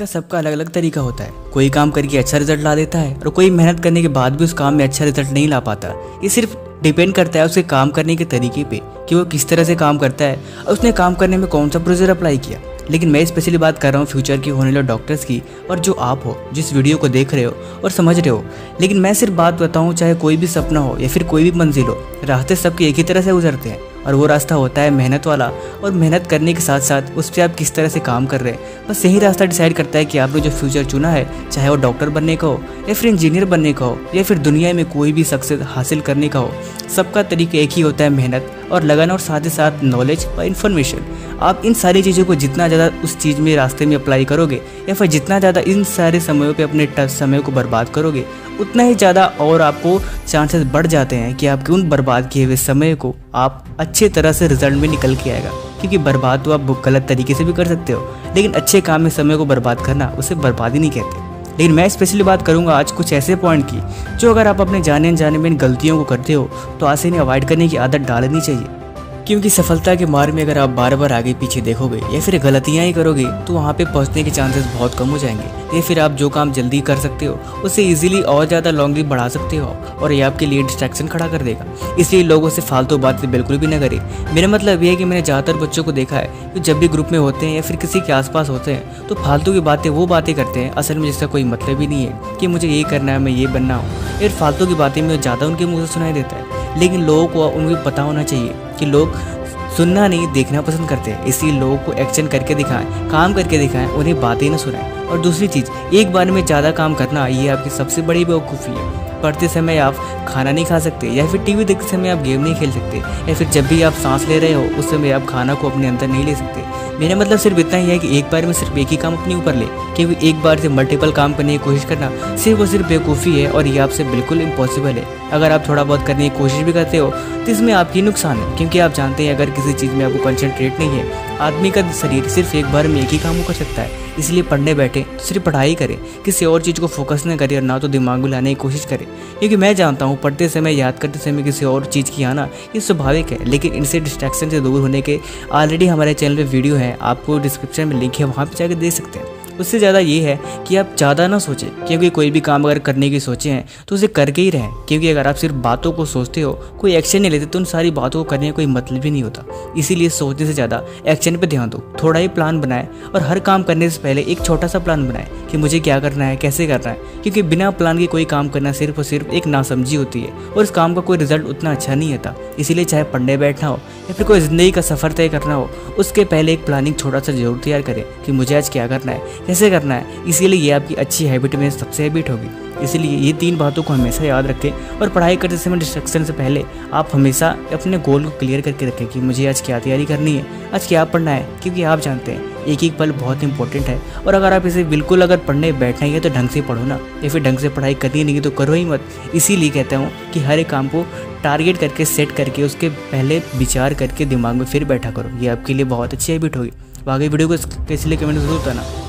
सबका अलग अलग तरीका होता है। कोई काम करके अच्छा रिजल्ट ला देता है और कोई मेहनत करने के बाद भी उस काम में अच्छा रिजल्ट नहीं ला पाता। ये सिर्फ डिपेंड करता है उसके काम करने के तरीके पे कि वो किस तरह से काम करता है और उसने काम करने में कौन सा प्रोसीजर अप्लाई किया। लेकिन मैं स्पेशली बात कर रहा हूँ फ्यूचर की होने वाले डॉक्टर्स की, और जो आप हो जिस वीडियो को देख रहे हो और समझ रहे हो। लेकिन मैं सिर्फ बात बताऊँ, चाहे कोई भी सपना हो या फिर कोई भी मंजिल हो, रास्ते सबके एक ही तरह से गुजरते हैं और वो रास्ता होता है मेहनत वाला। और मेहनत करने के साथ साथ उस पर आप किस तरह से काम कर रहे हैं, बस यही रास्ता डिसाइड करता है कि आपने जो फ्यूचर चुना है, चाहे वो डॉक्टर बनने का हो या फिर इंजीनियर बनने का हो या फिर दुनिया में कोई भी सक्सेस हासिल करने का हो, सबका तरीका एक ही होता है, मेहनत और लगन और साथ ही साथ नॉलेज और इन्फॉर्मेशन। आप इन सारी चीज़ों को जितना ज़्यादा उस चीज़ में रास्ते में अप्लाई करोगे या फिर जितना ज़्यादा इन सारे समयों पे अपने समय को बर्बाद करोगे, उतना ही ज़्यादा और आपको चांसेस बढ़ जाते हैं कि आपके उन बर्बाद किए हुए समय को आप अच्छे तरह से रिजल्ट में निकल के आएगा। क्योंकि बर्बाद तो आप गलत तरीके से भी कर सकते हो, लेकिन अच्छे काम में समय को बर्बाद करना उसे बर्बादी नहीं कहते। लेकिन मैं स्पेशली बात करूंगा आज कुछ ऐसे पॉइंट की जो अगर आप अपने जाने अनजाने में इन गलतियों को करते हो तो आज से इन्हें अवॉइड करने की आदत डालनी चाहिए। क्योंकि सफलता के मार्ग में अगर आप बार बार आगे पीछे देखोगे या फिर गलतियां ही करोगे तो वहाँ पे पहुँचने के चांसेस बहुत कम हो जाएंगे। या फिर आप जो काम जल्दी कर सकते हो उसे इजीली और ज़्यादा लॉन्गली बढ़ा सकते हो और ये आपके लिए डिस्ट्रैक्शन खड़ा कर देगा। इसलिए लोगों से फालतू बातें बिल्कुल भी न करें। मेरा मतलब ये है कि मैंने ज़्यादातर बच्चों को देखा है कि जब भी ग्रुप में होते हैं या फिर किसी के आसपास होते हैं तो फालतू की बातें वो बातें करते हैं असल में जिसका कोई मतलब ही नहीं है कि मुझे ये करना है, मैं ये बनना हूँ। फिर फालतू की बातें में ज़्यादा उनके मुँह से सुनाई देता है। लेकिन लोगों को उनको पता होना चाहिए कि लोग सुनना नहीं देखना पसंद करते हैं। इसलिए लोगों को एक्शन करके दिखाएं, काम करके दिखाएं, उन्हें बातें न सुनाएं। और दूसरी चीज़, एक बार में ज़्यादा काम करना ये आपकी सबसे बड़ी बेवकूफ़ी है। पढ़ते समय आप खाना नहीं खा सकते या फिर टीवी देखते समय आप गेम नहीं खेल सकते या फिर जब भी आप सांस ले रहे हो उस समय आप खाना को अपने अंदर नहीं ले सकते। मेरा मतलब सिर्फ इतना ही है कि एक बार में सिर्फ एक ही काम अपने ऊपर ले, क्योंकि एक बार से मल्टीपल काम करने की कोशिश करना सिर्फ और सिर्फ बेवकूफ़ी है और ये आपसे बिल्कुल इम्पॉसिबल है। अगर आप थोड़ा बहुत करने की कोशिश भी करते हो तो इसमें आपकी नुकसान है, क्योंकि आप जानते हैं अगर किसी चीज़ में आपको कंसंट्रेट नहीं है, आदमी का शरीर सिर्फ एक बार में एक ही काम कर सकता है। इसलिए पढ़ने बैठे तो सिर्फ पढ़ाई करें, किसी और चीज़ को फोकस न करें और ना तो दिमाग में लाने की कोशिश करें। क्योंकि मैं जानता हूँ पढ़ते समय याद करते समय किसी और चीज़ की आना ये स्वाभाविक है, लेकिन इनसे डिस्ट्रैक्शन से दूर होने के ऑलरेडी हमारे चैनल पे वीडियो है, आपको डिस्क्रिप्शन में लिंक है, वहाँ पे जाकर देख सकते हैं। उससे ज़्यादा ये है कि आप ज़्यादा ना सोचें, क्योंकि कोई भी काम अगर करने की सोचे हैं तो उसे करके ही रहें। क्योंकि अगर आप सिर्फ बातों को सोचते हो, कोई एक्शन नहीं लेते, तो उन सारी बातों को करने का कोई मतलब ही नहीं होता। इसीलिए सोचने से ज़्यादा एक्शन पे ध्यान दो। थोड़ा ही प्लान बनाएं और हर काम करने से पहले एक छोटा सा प्लान बनाएं कि मुझे क्या करना है, कैसे करना है। क्योंकि बिना प्लान के कोई काम करना सिर्फ और सिर्फ एक नासमझी होती है और इस काम का कोई रिजल्ट उतना अच्छा नहीं आता। इसीलिए चाहे पढ़ने बैठना हो या फिर कोई ज़िंदगी का सफ़र तय करना हो, उसके पहले एक प्लानिंग छोटा सा जरूर तैयार करें कि मुझे आज क्या करना है, कैसे करना है। इसीलिए ये आपकी अच्छी हैबिट में सबसे हैबिट होगी। इसलिए ये 3 बातों को हमेशा याद रखें और पढ़ाई करते समय डिस्ट्रैक्शन से पहले आप हमेशा अपने गोल को क्लियर करके रखें कि मुझे आज क्या तैयारी करनी है, आज क्या पढ़ना है। क्योंकि आप जानते हैं एक एक पल बहुत इंपॉर्टेंट है और अगर आप इसे बिल्कुल अगर पढ़ने बैठना ही है तो ढंग से पढ़ो ना, या फिर ढंग से पढ़ाई करनी नहीं तो करो ही मत। इसीलिए कहता हूँ कि हर एक काम को टारगेट करके सेट करके उसके पहले विचार करके दिमाग में फिर बैठा करो। ये आपके लिए बहुत अच्छी हैबिट होगी। आगे वीडियो को कैसे लिए कमेंट जरूर बताना।